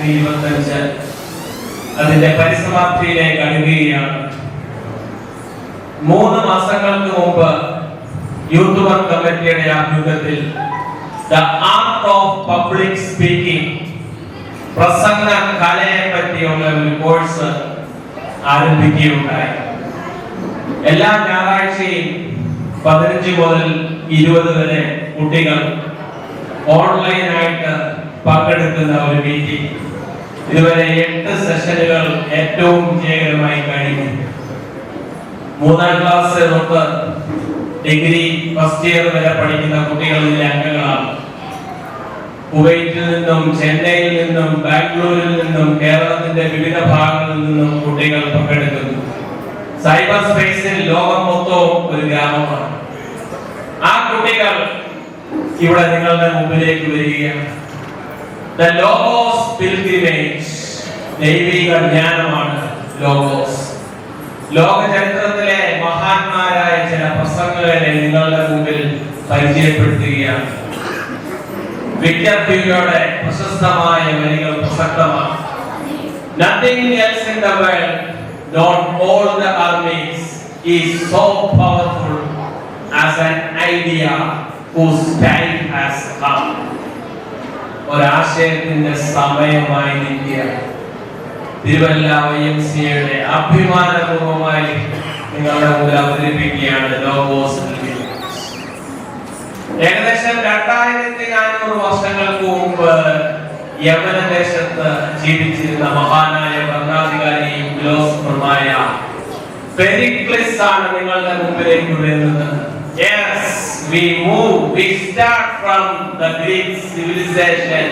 2025 അതിന്റെ പരിസമാപ്തിയിലേക്ക് അടുക്കുകയാണ്. 3 മാസങ്ങൾക്ക് മുമ്പ് യൂത്ത് വർക്ക് കമ്മിറ്റിയുടെ ആഭിമുഖ്യത്തിൽ the art of public speaking പ്രസംഗ കലയെ പറ്റിയുള്ള ഒരു കോഴ്സ് ആരംഭിക്കുകയുണ്ടായി. എല്ലാ ഞായറാഴ്ചയും 15 മുതൽ 20 വരെ കുട്ടികൾ ഓൺലൈനായിട്ട് പങ്കെടുക്കുന്ന ഒരു മീറ്റിംഗ്. ഇതുവരെ 8 സെഷനുകൾ ഏറ്റവും വിജയകരമായി കഴിഞ്ഞു. 3ാം ക്ലാസ് തൊട്ട് ഡിഗ്രി ഫസ്റ്റ് ഇയർ വരെ പഠിക്കുന്ന കുട്ടികൾ ഇതിലെ അംഗങ്ങളാണ്. കുവൈറ്റിൽ നിന്നും, ചെന്നൈയിൽ നിന്നും, ബാംഗ്ലൂരിൽ നിന്നും, കേരളത്തിന്റെ വിവിധ ഭാഗങ്ങളിൽ നിന്നും കുട്ടികൾ പങ്കെടുക്കുന്നു. സൈബർ സ്പേസിൽ ലോകം മൊത്തവും ഒരു ഗ്രാമമാണ്. ആ കുട്ടികൾ ഇവിടെ നിങ്ങളുടെ മുമ്പിലേക്ക് വരികയാണ്. The Logos Pilgrimage, ദൈവിക ജ്ഞാനമാണ് ലോഗോസ്. ലോക ചരിത്രത്തിലെ മഹാന്മാരായ ചില പ്രസംഗങ്ങളെ നിങ്ങളുടെ മുമ്പിൽ പരിചയപ്പെടുത്തുകയാണ്. വിക്ടർ ഹ്യൂഗോയുടെ പ്രശസ്തമായ വരികൾ പ്രസക്തമാണ്. Nothing else in the world, not all the armies, is so powerful as an idea whose time has come. ഒരാശയത്തിന്റെ സമയമായി നിൽക്കുക. തിരുവല്ല YMCA അഭിമാനപൂർവമായി നിങ്ങളുടെ മുമ്പിൽ അവതരിപ്പിക്കുകയാണ് ലോഗോസ്. ഏകദേശം 2400 വർഷങ്ങൾക്ക് മുമ്പ് യമന ദേശത്ത് ജീവിച്ചിരുന്ന മഹാനായ ഭരണാധികാരിയും ഫിലോസഫറുമായ പെരിക്ലിസ് ആണ് നിങ്ങളുടെ മുമ്പിലേക്ക് വരുന്നത്. Yes, we start from the Greek civilization.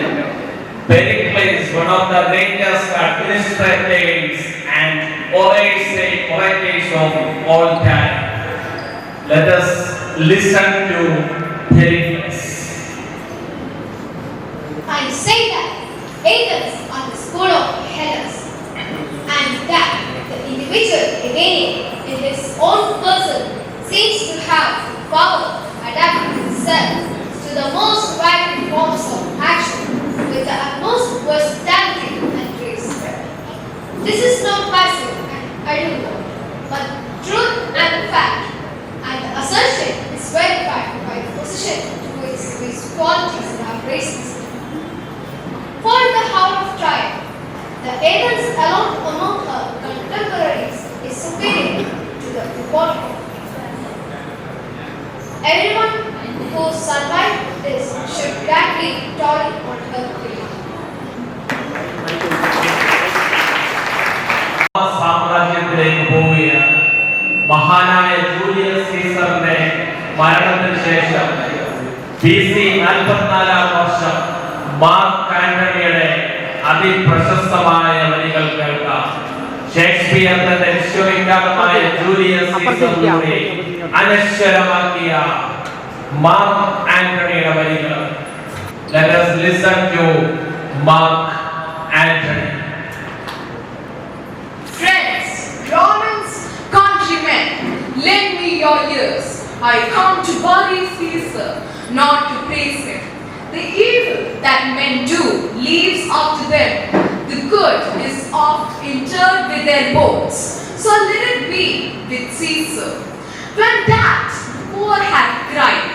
Pericles, one of the greatest administrators and orators of all time. Let us listen to Pericles. I say that Athens are the school of Hellas, and that the individual again in his own person seems to have the power to adapt himself to the most varied forms of action with the utmost versatility and grace. This is not passive and idle, but truth and fact, and the assertion is verified by the position to which these qualities have raised us. For in the hour of trial, the Athens alone among her contemporaries is superior to the Hippolyta. Everyone who survived this should gladly toil on her way. സാമ്രാജ്യത്തിലേക്ക് പോവുകയാണ്. മഹാനായ Julius സീസറിന്റെ മരണത്തിന് ശേഷം BC 44-ാം വർഷം mark ആന്റണിയുടെ അതിപ്രശസ്തമായ വരികൾ കേൾക്കാം. Shakespeare തന്റെ വിശ്വവിഖ്യാതമായ Julius സീസറിലൂടെ അനശ്വരമാക്കിയ mark ആന്റണിയുടെ വരികൾ. Let us listen to Mark Antony. Friends, Romans, countrymen, lend me your ears. I come to bury Caesar, not to praise him. The evil that men do leaves after them. The good is oft interred with their bones. So let it be with Caesar. When that poor had cried,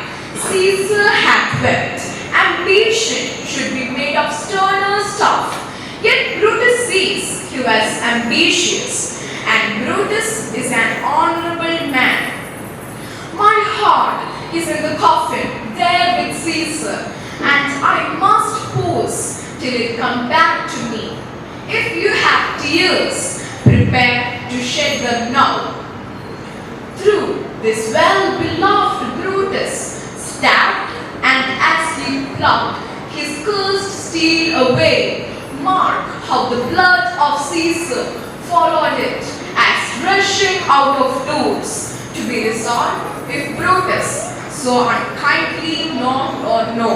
Caesar had wept. Ambition should be made of sterner stuff. Yet Brutus sees he was ambitious, and Brutus is an honorable man. My heart is in the coffin there with Caesar, and I must pause till it come back to me. If you have tears, prepare to shed them now. Through this well-beloved Brutus stabbed, and as he plucked his cursed steel away, mark how the blood of Caesar followed it as rushing out of doors, to be resolved if Brutus so unkindly knocked or no.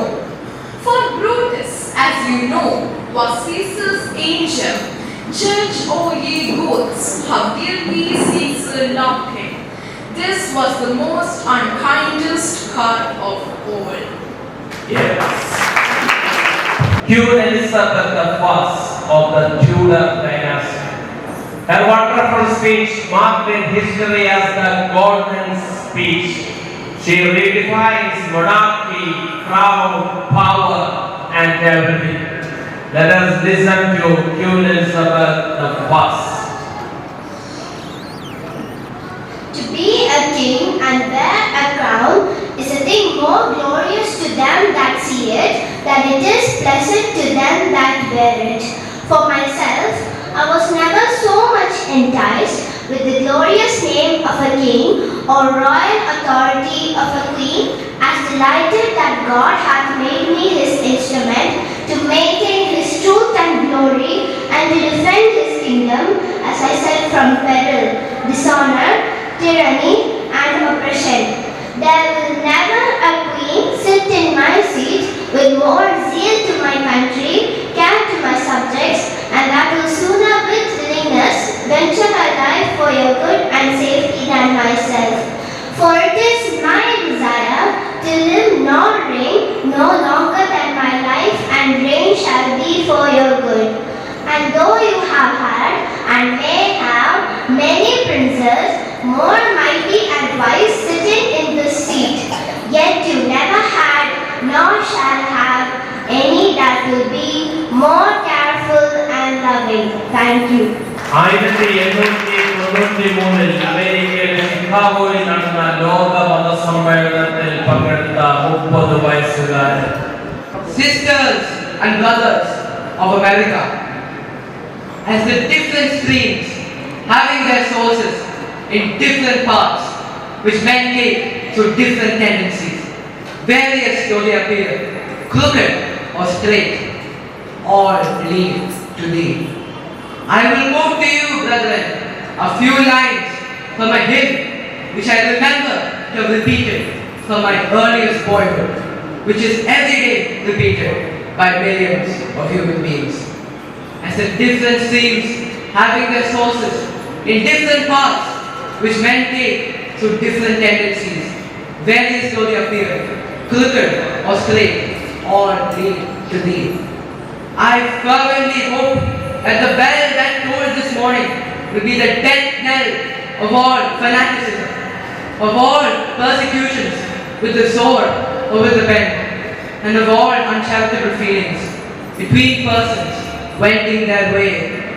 For Brutus, as you know, was Caesar's angel. Judge, O ye gods, how dearly Caesar loved him. This was the most unkindest cut of all. Yes. Queen Elizabeth I of the Tudor dynasty. Her wonderful speech marked in history as the Golden Speech. She redefines monarchy, crown, power, and everything. Let us listen to Queen Elizabeth I. To be a king and wear a crown is a thing more glorious to them that see it than it is pleasant to them that wear it. For myself, I was never so much enticed with the glorious name of a king or royal authority of a queen as delighted that God hath made me his instrument to maintain his truth and glory and to defend his kingdom, as I said, from peril, dishonor, tyranny, and oppression. There will never a queen sit in my seat with more zeal to my country, care to my subjects, and that will sooner with willingness venture her life for your good and safety than myself. For it is my desire to live nor reign no longer than my life and reign shall be for your good. And though you have had and may have many princes more mighty and wise sitting in this seat, yet you never had nor shall have any that will be more careful and loving. Thank you. 1893 അമേരിക്കയിലെ ചിക്കാഗോയിൽ നടന്ന ലോക മതസമ്മേളനത്തിൽ പങ്കെടുത്ത 30 വയസ്സുകാരൻ. Sisters and brothers of America, as the different streams having their sources in different parts, which men take through different tendencies, various slowly appear, crooked or straight, all lead to thee. I will quote to you, brethren, a few lines from a hymn which I remember to have repeated from my earliest boyhood, which is every day repeated by millions of human beings. As the different streams having their sources in different paths, which men take through different tendencies, various slowly appear, crooked or straight, all lead to thee. I fervently hope that the bell that tolled this morning will be the 10th knell of all fanaticism, of all persecutions with the sword or with the pen, and of all uncharitable feelings between persons wending their way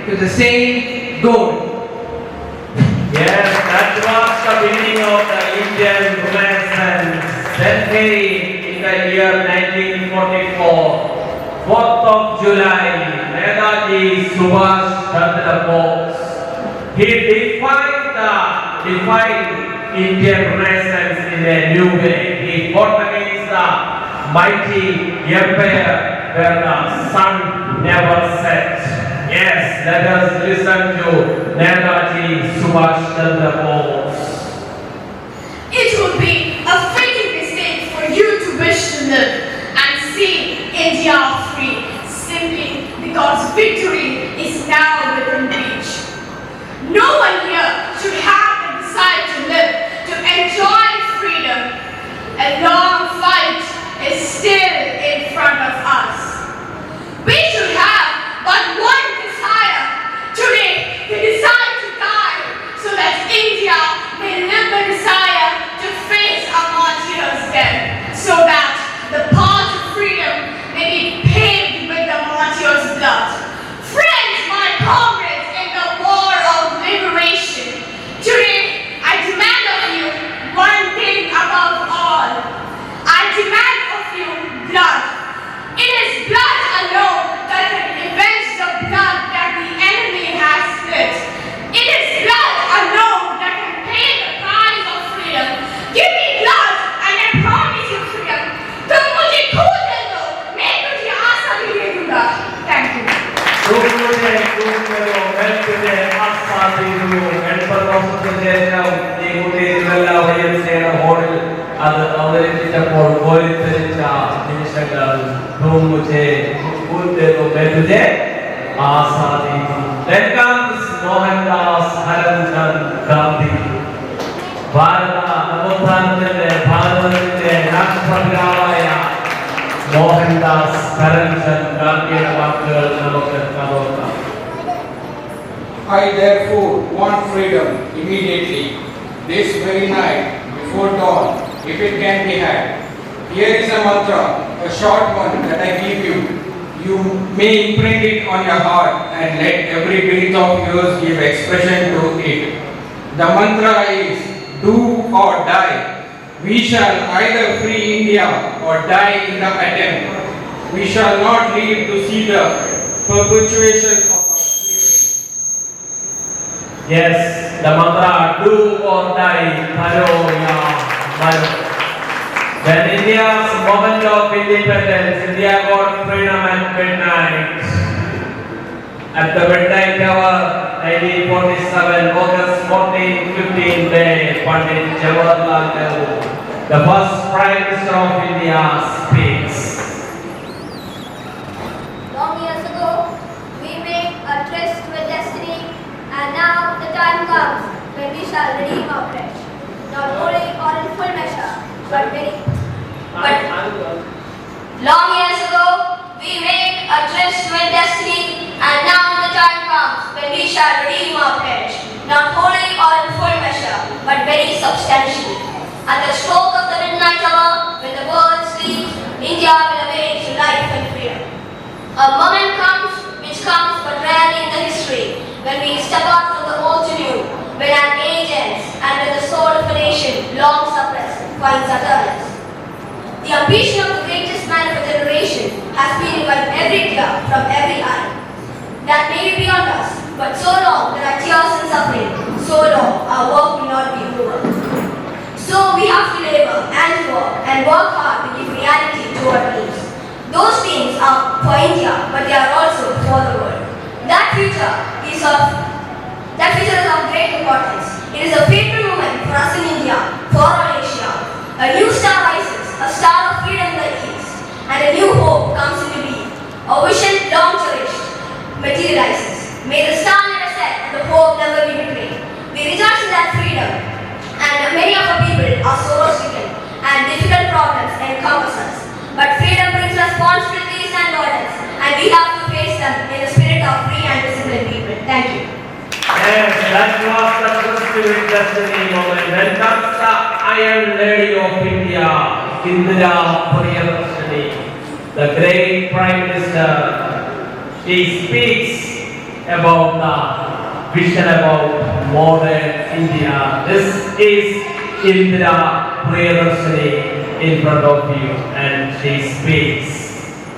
to the same goal. Yes, that was the beginning of the Indian Renaissance. Then came in the year 1944, 4th of July, Netaji Subhash Chandra Bose. He defined Indian Renaissance in a new way. He fought against the mighty empire where the sun never set. Yes, let us listen to Netaji Subhash Chandra Bose. It would be a fatal mistake for you to wish to live and see India free simply because victory is now within reach. No one here should have the desire to live to enjoy freedom. A long fight is still in front of us. We should have but one desire today, the desire to die so that India may live the desire to face a martyr's death, so that the path to freedom may be paved with the martyr's blood. Friends, my comrades in the war of liberation, today I demand of you one thing above all. I demand of you blood. It is blood alone that can avenge the blood that the enemy has split. It is blood alone that can pay the price of freedom. Give me blood and I promise you freedom. तुम मुझे खून दे दो, मैं तुझे आशा भी दे दूंगा. Thank you. അത് അവതരിപ്പിച്ചപ്പോൾ ഓരോരുത്തരിച്ച നിമിഷങ്ങൾ Then comes Mohandas Karamchand Gandhi. ഭാരതത്തിന്റെ രാഷ്ട്രപിതാവായ മോഹൻദാസ് കരംചന്ദ് ഗാന്ധിയുടെ വാക്കുകൾ നമുക്ക് നോക്കാം. I therefore want freedom immediately, this very night, before dawn, if it can be had. Here is a mantra, a short one that I give you. You may imprint it on your heart and let every breath of yours give expression to it. The mantra is, do or die. We shall either free India or die in the attempt. We shall not live to see the perpetuation of our slavery. Yes, the mantra, do or die, Bharo ya Bharo. When India's moment of independence, India got freedom at midnight. At the midnight hour, 1947, August 14, 15 day, Pandit Jawaharlal Nehru, the first Prime Minister of India, speaks. Long years ago, we made a tryst with destiny, and now the time comes when we shall redeem our pledge, not only or in full measure, but long years ago, we made a tryst with destiny, and now the time comes when we shall redeem our pledge, not wholly or in full measure, but very substantially. At the stroke of the midnight hour, when the world sleeps, India will awake to life and freedom. A moment comes, which comes but rarely in the history, when we step out from the old to new, when an age ends, and when the soul of a nation, long suppressed, finds utterance. The ambition of the greatest man of a generation has been revived every tear from every eye. That may be beyond us, but so long there are tears and suffering, so long our work will not be over. So we have to labor and work hard to give reality to our dreams. Those dreams are for India, but they are also for the world. That future is of great importance. It is a fatal moment for us in India, for our Asia. A new star rises, a star of freedom in the east, and a new hope comes into being. A vision long cherished materializes. May the star never set and the hope never be betrayed. We rejoice in that freedom, and many of our people are sorrow-stricken, and difficult problems encompass us. But freedom brings responsibilities and burdens, and we have to face them in the spirit of free and disciplined people. Thank you. Yes, that was the Constituent Destiny moment. When comes the Iron Lady of India, Indira Priyadarshini, the great Prime Minister, she speaks about the vision about modern India. This is Indira Priyadarshini in front of you, and she speaks.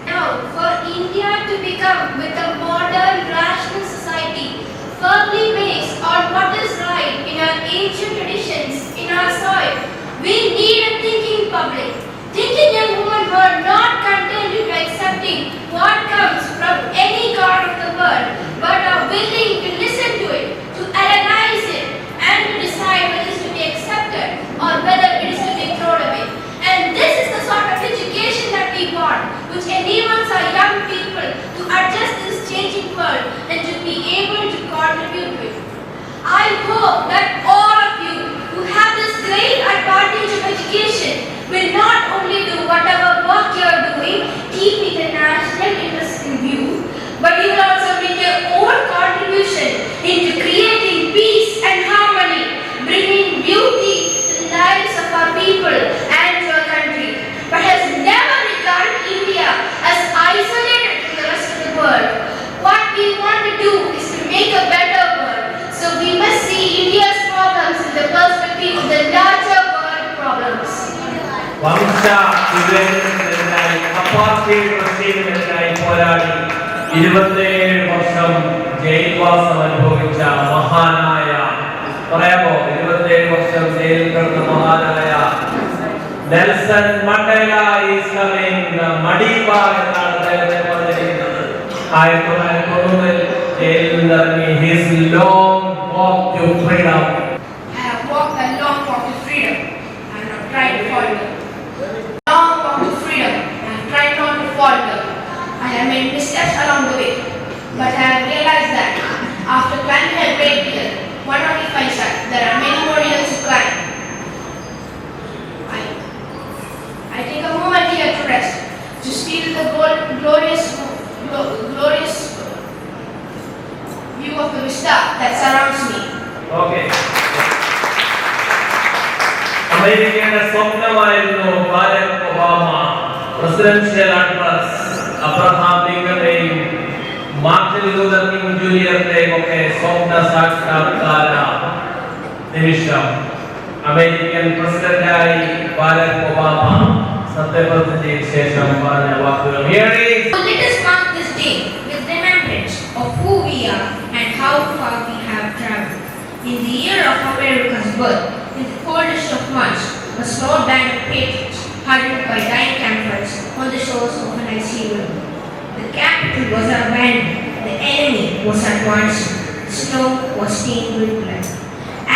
Now, for India to become with a modern, rational society, firmly based on what is right in our ancient traditions, in our soil, we need a thinking public. Thinking young women who are not content with accepting what comes from any corner of the world, but are willing to listen to it, to analyze it, and to decide whether it is to be accepted or whether it is to be thrown away. And this is the sort of education that we want, which enables our young people to adjust to this changing world and to be able to contribute to it. I hope that all of you who have this great advantage of education will not only do whatever work you are doing, keeping the national interest in view, but you will also make your own contribution into creating peace and harmony, bringing beauty to the lives of our people and to our country, but has never regarded India as isolated from the rest of the world. What we want to do is to make a better world. So we must see India's problems in the perspective of the larger world problems. വംശ വിവേചനത്തിനെതിരായി അപ്പാർത്തൈഡ് റഷീദിനെതിരായി പോരാടി 27 വർഷം ജയിൽവാസം അനുഭവിച്ച മഹാനായ പറയാമോ 27 വർഷം ജയിലിൽ കിടന്ന മഹാനായ Nelson Mandela is coming the Madiba എന്നാണ് അദ്ദേഹത്തെ പറഞ്ഞിരിക്കുന്നത്. 1990 ജയിലിൽ നിന്നിറങ്ങി his long walk to freedom. I have walked a long walk to freedom and have tried to falter. Long walk to freedom and have tried not to falter. I have made missteps along the way, but I have realized that after climbing a great hill, one only finds out there are many more hills to climb. I take a moment here to rest, to feel the glorious view of the vista that surrounds me. Okay. അമേരിക്കയുടെ സ്വപ്നമായിരുന്നു Barack Obama presidential address Abraham ലിങ്കന്റെയും Martin Luther King ജൂനിയറിന്റെയും ഒക്കെ സ്വപ്ന സാക്ഷാത്കാര നിമിഷം. American പ്രസിഡന്റായി Barak Obama സത്യപ്രതിജ്ഞയ്ക്ക് ശേഷം പറഞ്ഞ വാക്കുകൾ. So let us mark this day with remembrance of who we are and how far we have traveled. In the year of America's birth, in the coldest of months, a small band of patriots huddled by dying campfires on the shores of an icy river. The capital was abandoned, the enemy was advancing, the snow was stained with blood.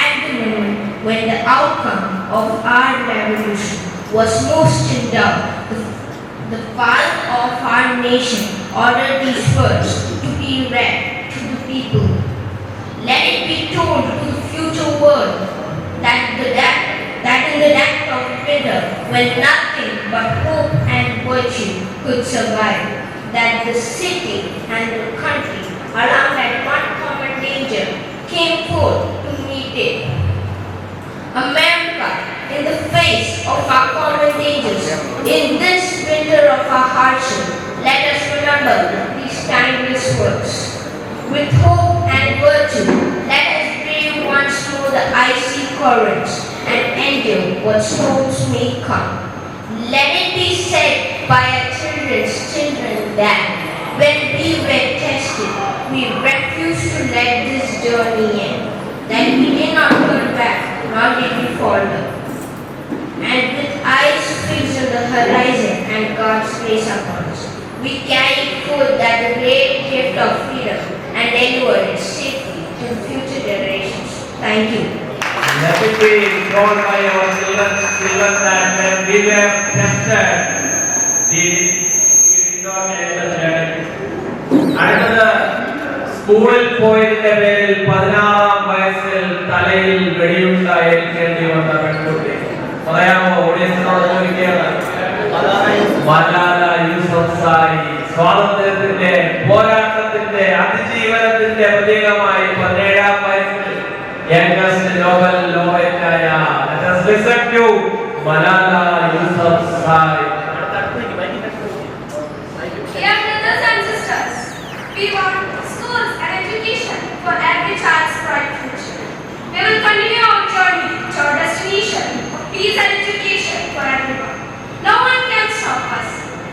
At the moment when the outcome of our revolution was most in doubt, the father of our nation ordered these words to be read to the people. Let it be told to the future world that in the depth of winter, when nothing but hope and virtue could survive, that the city and the country, alarmed at one common danger, came forth to meet it. America, in the face of our common dangers, in this winter of our hardship, let us remember these timeless words. With hope and virtue, let us brave once more the icy currents and endure what storms may come. Let it be said by our children's children that when we were tested, we refused to let this journey end, that we did not turn back, nor did we falter. And with eyes fixed on the horizon and God's grace upon us, we carry forth that great gift of freedom and deliver it safely to future generations. Thank you. Let it be told by our children that when we were tested, we did not end the journey. അടുത്തത് സ്കൂളിൽ പോയതിന്റെ പേരിൽ 16-ാം വയസ്സിൽ തലയിൽ വെടിയുണ്ട ഏൽക്കേണ്ടി വന്ന പെൺകുട്ടി. പറയാമോ? ഓഡിയൻസിനോട് ചോദിക്കുകയാണ്. മലാല യൂസഫ്സായി സ്വാതന്ത്ര്യത്തിന്റെ പോരാട്ടത്തിന്റെ അതിജീവനത്തിന്റെ പ്രതീകമായി 17-ാം വയസ്സിൽ യംഗസ്റ്റ് നോബൽ ലോറേറ്റായ let us listen to Malala Yousafzai. Dear brothers and sisters, we want schools and education for every child's bright future. We will continue our journey to our destination of peace and education for everyone. No one can stop us.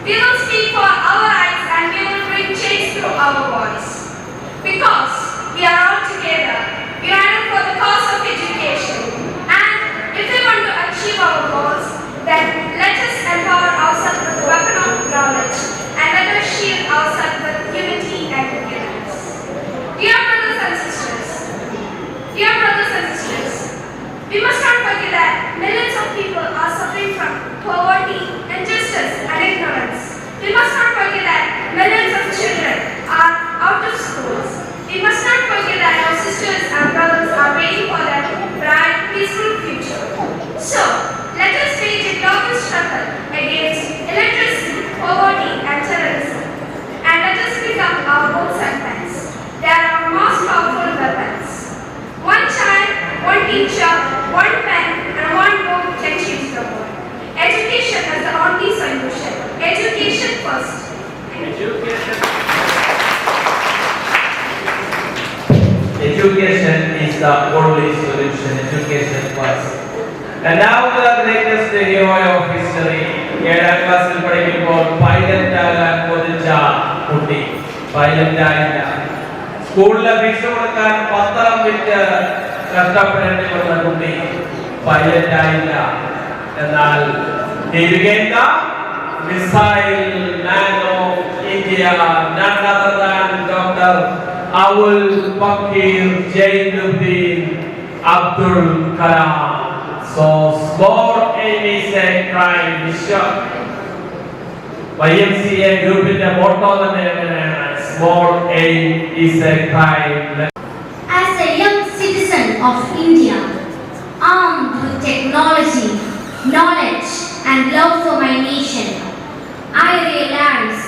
We will speak for our rights and we will bring change through our voice. Because we are all together, united for the cause of education. And if we want to achieve our goals, then let us empower ourselves with the weapon of knowledge and let us shield ourselves with unity and togetherness. Dear brothers and sisters, we must not forget that millions of people are suffering from poverty, injustice and ignorance. We must not forget that millions of children are out of schools. We must not forget that our sisters and brothers are waiting for their bright, peaceful future. So, let us wage a global struggle against illiteracy, poverty and terrorism. And let us pick up our books and pens. They are our most powerful weapons. One child, one teacher, one pen and one book can change the world. Education is the only solution. Education first. Education is the only solution. Education first. And now the greatest hero of history. 7ാം ക്ലാസ്സിൽ പഠിക്കുമ്പോൾ pilot ആകാൻ കൊതിച്ച കുട്ടി pilot ആയില്ല. സ്കൂളിലെ fees കൊടുക്കാൻ പത്രം വിറ്റ് കഷ്ടപ്പെടേണ്ടി വന്ന കുട്ടി പൈലറ്റ് ആയില്ല. എന്നാൽ he became the missile man of India, none other than Dr. Abul Pakir Jainuddin Abdul Kalam. So small aim is a crime. YMCA group in the motto small aim is a crime. As a young citizen of India, armed with technology, knowledge and love for my nation, I realize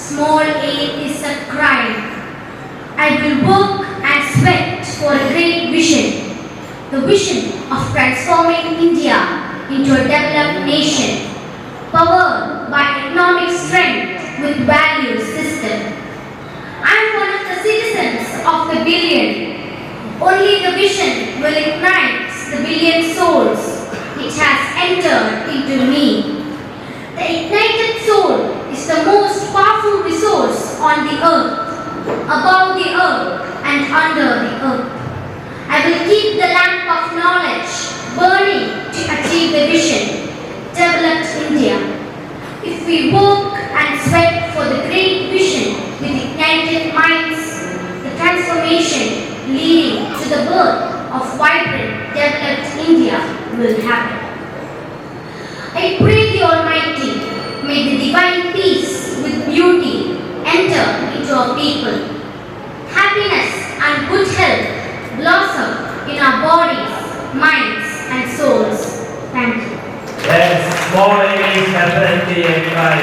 small aim is a crime. I will work vision of transforming India into a developed nation, powered by economic strength with value system. I am one of the citizens of the billion. Only the vision will ignite the billion souls it has entered into me. The ignited soul is the most powerful resource on the earth, above the earth and under the earth. I will keep the lamp of knowledge burning to achieve the vision, developed India. If we work and sweat for the great vision with ignited minds, the transformation leading to the birth of vibrant, developed India will happen. I pray the Almighty, may the divine peace with beauty enter into our people. Happiness and good health blossom in our bodies, minds and souls. Thank you. Yes, small English definitely apply.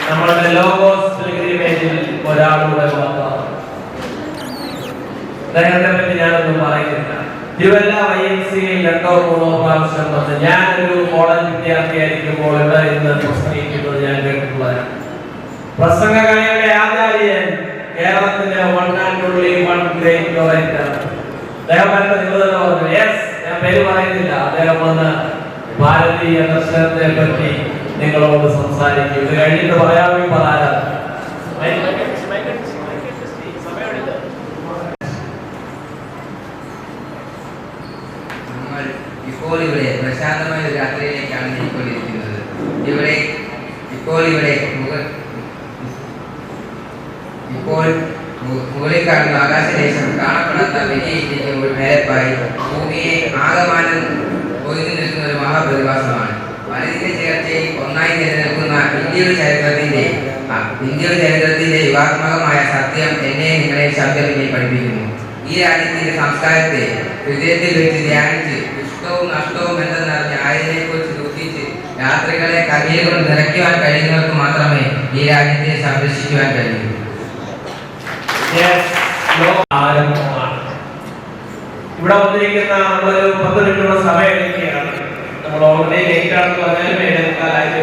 നമ്മുടെ logos പിൽഗ്രിമേജിൽ ഒരാളുടെ മാത്രം. അദ്ദേഹത്തെ പറ്റി ഞാനൊന്നും പറയുന്നില്ല. Thiruvalla YMCA രണ്ടോ മൂന്നോ പ്രാവശ്യം വന്ന് ഞാനൊരു കോളേജ് വിദ്യാർത്ഥിയായിരിക്കുമ്പോൾ ഇവിടെ ഇന്ന് പ്രസംഗിക്കുന്നത് ഞാൻ കേട്ടിട്ടുള്ളതാണ്. പ്രസംഗകലയുടെ ആചാര്യൻ കേരളത്തിന്റെ one and only one great orator. അദ്ദേഹം എന്നെ നിങ്ങൾ തന്നെ പറഞ്ഞു. യെസ്, ഞാൻ പേര് പറയുന്നില്ല. അദ്ദേഹം വന്ന് ഭാരതീയ ദർശനത്തെ പറ്റി നിങ്ങളോട് സംസാരിക്കും. ഇത് കഴിഞ്ഞിട്ട് പറയാമെങ്കിൽ പറയാം. ഇപ്പോൾ ഇവിടെ പ്രശാന്തമായ ഒരു രാത്രിയിലേക്കാണ് നീങ്ങിക്കൊണ്ടിരിക്കുന്നത്. മുകളിൽ കാണുന്ന ആകാശദേശം കാണപ്പെടാത്ത വലിയ ഒരു മേലപ്പായി ഭൂമിയെ ആകമാനം ഒതുങ്ങി നിൽക്കുന്ന ഒരു മഹാപ്രതിഭാസമാണ്. വനത്തിന്റെ ചേർച്ചയിൽ ഒന്നായി നിലനിൽക്കുന്ന ഇന്ത്യയുടെ ചരിത്രത്തിന്റെ യുഗാത്മകമായ സത്യം എന്നെ നിങ്ങളെ ശബ്ദമിനെ പഠിപ്പിക്കുന്നു. ഈ രാജ്യത്തിന്റെ സംസ്കാരത്തെ ഹൃദയത്തിൽ വെച്ച് ധ്യാനിച്ച് ഇഷ്ടവും നഷ്ടവും എന്തെന്നറിഞ്ഞ് ആയതിനെ കുറിച്ച് ദുഃഖിച്ച് യാത്രകളെ കവിയെ കൊണ്ട് നിറയ്ക്കുവാൻ കഴിയുന്നവർക്ക് മാത്രമേ ഈ രാജ്യത്തെ സംരക്ഷിക്കുവാൻ കഴിയൂ. ഇവിടെ വന്നിരിക്കുന്ന നമ്മളൊരു 10 മിനിറ്റുള്ള സമയം എടുക്കുകയാണ്. നമ്മൾ ഓൾറെഡി ലേറ്റ് ആണെന്ന് പറഞ്ഞാലും എടുക്കാനായിട്ട്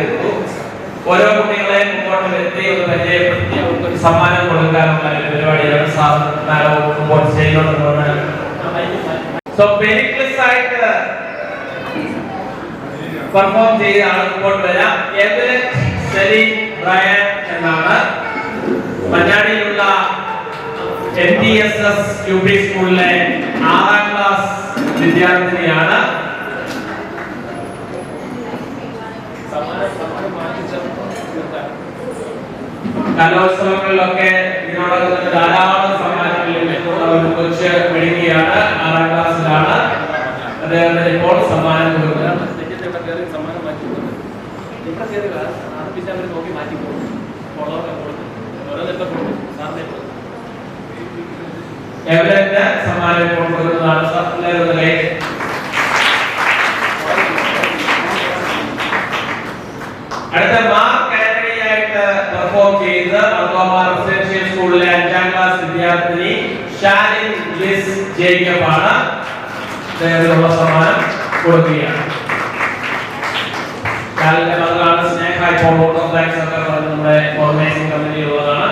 ഓരോ കുട്ടികളെയും മുമ്പോട്ട് വരുത്തി ഒന്ന് പരിചയപ്പെടുത്തി ഒരു സമ്മാനം കൊടുക്കാനുള്ള ഒരു പരിപാടിയാണ് മുമ്പോട്ട് ചെയ്യുന്നത്. സോ പെരിക്ലിസ് ആയിട്ട് പെർഫോം ചെയ്ത ആൾ മുമ്പോട്ട് വരാം. ബ്രയൻ എന്നാണ് മഞ്ഞാടിയിലുള്ള NTSS UP സ്കൂളിലെ 6ാം ക്ലാസ് വിദ്യാർത്ഥിനിയാണ്. കലോത്സവങ്ങളിലൊക്കെ ഇതിനോടൊപ്പം ധാരാളം സമ്മാനങ്ങൾ കൊച്ച് മെഴുകിയാണ്. 6ാം ക്ലാസ്സിലാണ്. അദ്ദേഹത്തിന് ഇപ്പോൾ സമ്മാനം കൊടുക്കുന്നത്. എവരന്റെ സമ്മാനം ഇപ്പോൾ കൊടുക്കുന്നതാണ്. അടുത്ത മാർക്ക് ആയിട്ട് പെർഫോം ചെയ്ത് മർത്തോമ റെസിഡൻഷ്യൽ സ്കൂളിലെ 5ാം ക്ലാസ് വിദ്യാർത്ഥിനി ഷാലിൻ ലിസ് ജേക്കബ് ആണ്. അദ്ദേഹത്തിനുള്ള സമ്മാനം കൊടുക്കുകയാണ്. ഷാലിന്റെ മകളാണ് സ്നേഹ. ഇപ്പോൾ ഓട്ടോമാറ്റിക്സ് ഒക്കെ നമ്മുടെ ഓർഗനൈസിംഗ് കമ്മിറ്റിയിലുള്ളതാണ്.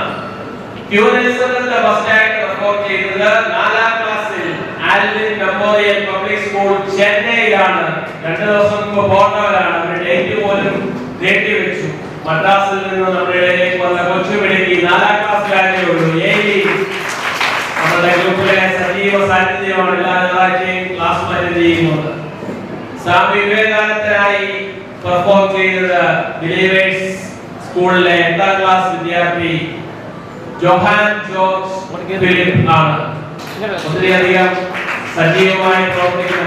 ക്യൂനൈസറിന്റെ ഫസ്റ്റായിട്ട് പെർഫോം ചെയ്തത് 4ാം ക്ലാസ്സിൽ ആൽവിൻ മെമ്മോറിയൽ പബ്ലിക് സ്കൂൾ ചെന്നൈയിലാണ്. 2 ദിവസം മുമ്പ് പോന്നവരാണ്. അവരുടെ ഡേറ്റ് പോലും നീട്ടി വെച്ചു. മദ്രാസിൽ നിന്ന് നമ്മുടെ ഇടയിലേക്ക് വന്ന കൊച്ചുപിടിക്ക് 4ാം ക്ലാസ്സിലായതേ ഉള്ളൂ. നമ്മുടെ ഗ്രൂപ്പിലെ സജീവ സാന്നിധ്യമാണ്. എല്ലാ ഞായറാഴ്ചയും ക്ലാസ് അറ്റൻഡ് ചെയ്യുന്നത്. സ്വാമി വിവേകാനന്ദനായി പെർഫോം ചെയ്തത് ബിലീവേഴ്സ് സ്കൂളിലെ 8ാം ക്ലാസ് വിദ്യാർത്ഥി ജോഹാൻ ജോർജ് ഫിലിപ്പ് ആണ്. ഒത്തിരിയധികം സജീവമായി പ്രവർത്തിക്കുന്ന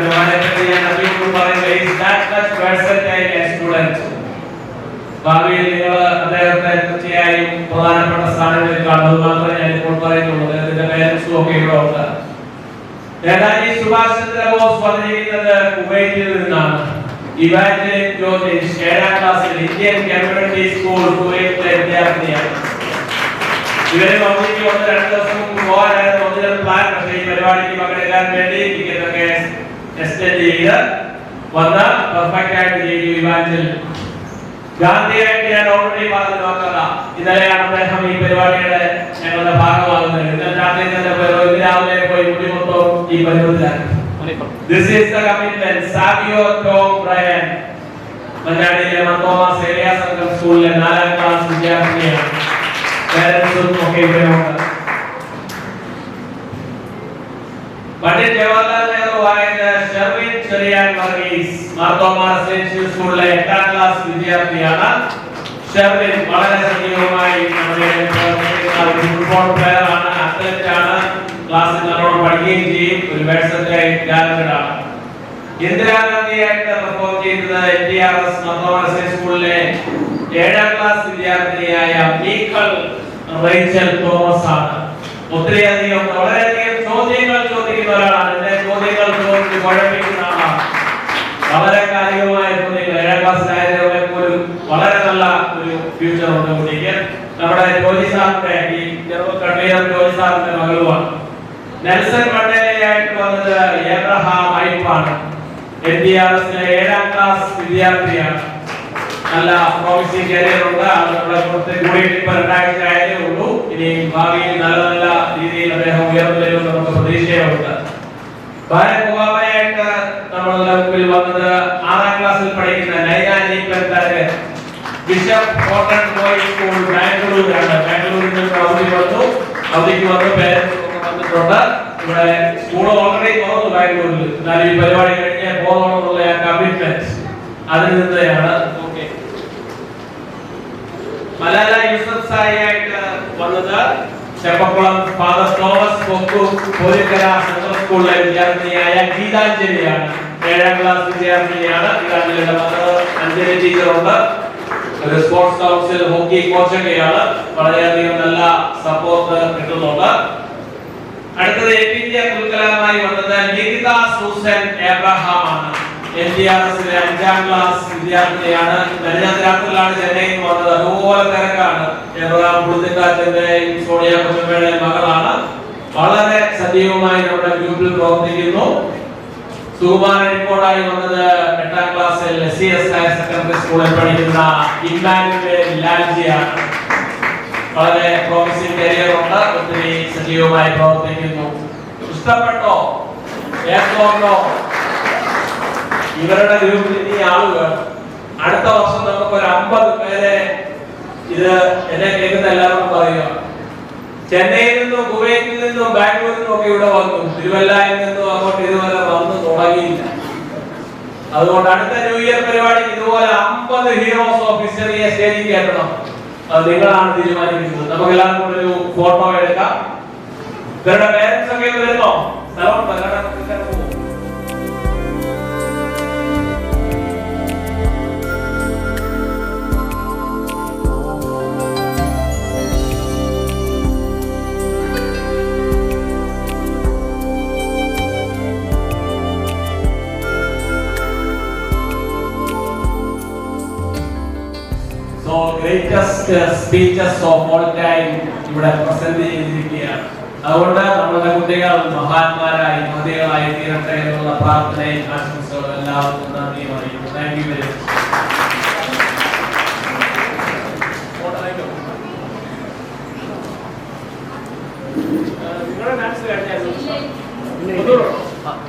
ഭാവിയിൽ നിങ്ങൾ അദ്ദേഹത്തെ തീർച്ചയായും പ്രധാനപ്പെട്ട സ്ഥാനങ്ങളിൽ കാണുന്നത് മാത്രമേ ഞാൻ ഇപ്പോൾ പറയുന്നുള്ളൂ. അദ്ദേഹത്തിന്റെ പേരൻസും ഒക്കെ ഇവിടെ ഉണ്ട്. നേതാജി സുഭാഷ് ചന്ദ്രബോസ് വന്നിരിക്കുന്നത് കുവൈറ്റിൽ നിന്നാണ്. ഇവാഞ്ചലിക് ജോർജ് 7ാം ക്ലാസ്സിൽ ഇന്ത്യൻ കമ്മ്യൂണിറ്റി സ്കൂൾ കുവൈറ്റിലെ വിദ്യാർത്ഥിയാണ്. ഇവരെ മമ്മിക്ക് 1-2 ദിവസം മുമ്പ് പോകാനായിരുന്നു ഒന്നിനും പ്ലാൻ. പക്ഷേ ഈ പരിപാടിക്ക് പങ്കെടുക്കാൻ വേണ്ടി ടിക്കറ്റൊക്കെ എക്സ്റ്റെൻഡ് ചെയ്ത് വന്ന് പെർഫെക്റ്റ് ആയിട്ട് ചെയ്തു ഇവാഞ്ചലിൻ. ഗാന്ധിയായിട്ട് ഞാൻ ഓൾറെഡി പറഞ്ഞു നോക്കല്ല. ഇന്നലെയാണ് അദ്ദേഹം ഈ പരിപാടിയുടെ ഞങ്ങളുടെ ഭാഗമാകുന്നത്. ഇന്നലെ രാത്രി തന്നെ രാവിലെ പോയി മുടി മൊത്തം ഈ പരിപാടിയിലാണ്. This is the commitment. Savio Tom Brian മഞ്ഞാടിയിലെ Mar Thoma സേവ്യാ സംഘം സ്കൂളിലെ 4ാം ക്ലാസ് വിദ്യാർത്ഥിനിയാണ്. പേരൻസും ഒക്കെ ഇവരുണ്ട്. പണ്ഡിറ്റ് ജവഹർലാൽ നെഹ്റു ആയത് ഷെർവിൻ ചെറിയാൻ വർഗീസ് മാർത്തോമാ റെസിഡൻഷ്യൽ സ്കൂളിലെ 8ാം ക്ലാസ് വിദ്യാർത്ഥിയാണ്. ഷെർവിൻ വളരെ സജീവമായി നമ്മുടെ ഫുട്ബോൾ പ്ലെയർ ആണ്, അത്ലറ്റ് ആണ്, ക്ലാസ്സിൽ നല്ലോണം പഠിക്കുകയും ചെയ്യും, ഒരു വേഴ്സറ്റൈൽ ടാലന്റഡ് ആണ്. ഇന്ദിരാഗാന്ധിയായിട്ട് പെർഫോം ചെയ്തത് NTRS മാർത്തോമാ റെസിഡൻഷ്യൽ സ്കൂളിലെ 7ാം ക്ലാസ് വിദ്യാർത്ഥിനിയായ മീക്കൽ റേച്ചൽ തോമസ് ആണ്. ഒത്തിരിയധികം വളരെയധികം ചോദ്യങ്ങൾ ചോദിക്കുന്ന ഒരാളാണ്. എന്റെ ചോദ്യങ്ങൾ ചോദിച്ച് കുഴപ്പിക്കുന്ന ആളാണ്. വളരെ കാലികമായ ചോദ്യങ്ങൾ. 7ാം ക്ലാസ്സിലായതുപോലെ പോലും വളരെ നല്ല ഒരു ഫ്യൂച്ചർ ഉണ്ട് കുട്ടിക്ക്. നമ്മുടെ ജോലി സാറിന്റെ ഈ ജനറൽ കൺവീനർ ജോലി സാറിന്റെ മകളുമാണ്. നെൽസൺ മണ്ടേലയായിട്ട് വന്നത് എബ്രഹാം ഐപ്പാണ്. NTRSലെ 7ാം ക്ലാസ് വിദ്യാർത്ഥിയാണ്. നല്ല പ്രോമിസിംഗ് കരിയർ ഉണ്ട്. നമ്മുടെ കൂടിയിട്ട് ഇപ്പൊ 2 ആഴ്ച ഉള്ളൂ. ഇനി ഭാവിയിൽ നല്ല നല്ല രീതിയിൽ അദ്ദേഹം ഉയർന്നു വരുമെന്ന് നമുക്ക് പ്രതീക്ഷയുണ്ട്. ബാരക് ഒബാമയായിട്ട് നമ്മളുടെ മുമ്പിൽ വന്നത് 6ാം ക്ലാസ്സിൽ പഠിക്കുന്ന നൈന നീപ്പൻതാര് ബിഷപ്പ് കോട്ടൺ ബോയ്സ് സ്കൂൾ ബാംഗ്ലൂരാണ്. ബാംഗ്ലൂരിൽ നിന്ന് അവധിക്ക് വന്നു പേരൻസ് ഒക്കെ വന്നിട്ടുണ്ട്. ഇവിടെ സ്കൂൾ ഓൾറെഡി തുറന്നു ബാംഗ്ലൂരിൽ. എന്നാൽ ഈ പരിപാടി കഴിഞ്ഞ് പോകണമെന്നുള്ള കമ്മിറ്റ്മെന്റ് അതിൽ നിന്നെയാണ്. മലാല യൂസഫ് സായിയായിട്ട് വന്നത് ചെപ്പക്കുളം ഫാദർ തോമസ് കൊക്കു പോലിക്കര സെൻട്രൽ സ്കൂളിലെ വിദ്യാർത്ഥിനിയായ ഗീതാഞ്ജലിയാണ്. 7ാം ക്ലാസ് വിദ്യാർത്ഥിനിയാണ്. ഗീതാഞ്ജലിയുടെ മദർ അഞ്ജലി ടീച്ചറുണ്ട്. ഒരു സ്പോർട്സ് കൗൺസിൽ ഹോക്കി കോച്ചൊക്കെയാണ്. വളരെയധികം നല്ല സപ്പോർട്ട് കിട്ടുന്നുണ്ട്. അടുത്തത് APJ അബ്ദുൽ കലാമായി വന്നത് ലിഖിത സൂസൻ എബ്രഹാം ആണ്. NTRSലെ 5ാം ക്ലാസ് വിദ്യാർത്ഥിനിയാണ്. രാത്രിയിലാണ് ചെന്നൈയിൽ നിന്ന് വന്നത്. അതുപോലെ തിരക്കാണ്. എബ്രഹാം പുളിക്കാറ്റിന്റെയും സോണിയ കൊച്ചമ്മയുടെയും മകളാണ്. വളരെ സജീവമായി നമ്മുടെ ഗ്രൂപ്പിൽ പ്രവർത്തിക്കുന്നു. സുകുമാരൻ റിപ്പോർട്ടായി വന്നത് 8ാം ക്ലാസ്സിൽ SES ഹയർ സെക്കൻഡറി സ്കൂളിൽ പഠിക്കുന്ന ഇമ്മാനുവൽ ലാൽജിയാണ്. വളരെ പ്രോമിസിംഗ് കരിയർ ഉണ്ട്. ഒത്തിരി സജീവമായി പ്രവർത്തിക്കുന്നു. ഇഷ്ടപ്പെട്ടോ? ഇവരുടെ ഗ്രൂപ്പിൽ ഇനി ആളുകൾ അടുത്ത വർഷം നമുക്ക് ഒരു 50 പേരെ ഇത് എന്നെ കേൾക്കുന്ന എല്ലാവർക്കും പറയുക. ചെന്നൈയിൽ നിന്നും കുവൈറ്റിൽ നിന്നും ബാംഗ്ലൂരിൽ നിന്നും ഒക്കെ ഇവിടെ വന്നു. തിരുവല്ലയിൽ നിന്നും അങ്ങോട്ട് ഇതുവരെ വന്നു തുടങ്ങിയില്ല. അതുകൊണ്ട് അടുത്ത ന്യൂ ഇയർ പരിപാടിക്ക് ഇതുപോലെ 50 ഹീറോസ് ഓഫ് ഹിസ്റ്ററിയെ സ്റ്റേജിൽ കയറ്റണം. അത് നിങ്ങളാണ് തീരുമാനിക്കുന്നത്. നമുക്ക് എല്ലാവർക്കും ഒരു ഫോട്ടോ എടുക്കാം. ഇവരുടെ പേരൻസ് ഒക്കെ വരുന്നോ? സ്ഥലമുണ്ടോ? greatest speeches of all time ഇവിടെ പ്രസന്റ് ചെയ്തിരിക്കുകയാണ്. അതുകൊണ്ട് നമ്മുടെ കുട്ടികൾ മഹാന്മാരായി മതികളായി തീരട്ടെ എന്നുള്ള പ്രാർത്ഥനയും ആശംസകളും എല്ലാവർക്കും നന്ദിയും അറിയിക്കുന്നു. Thank you very much. നിങ്ങളുടെ ഡാൻസ് കഴിഞ്ഞായിരുന്നു.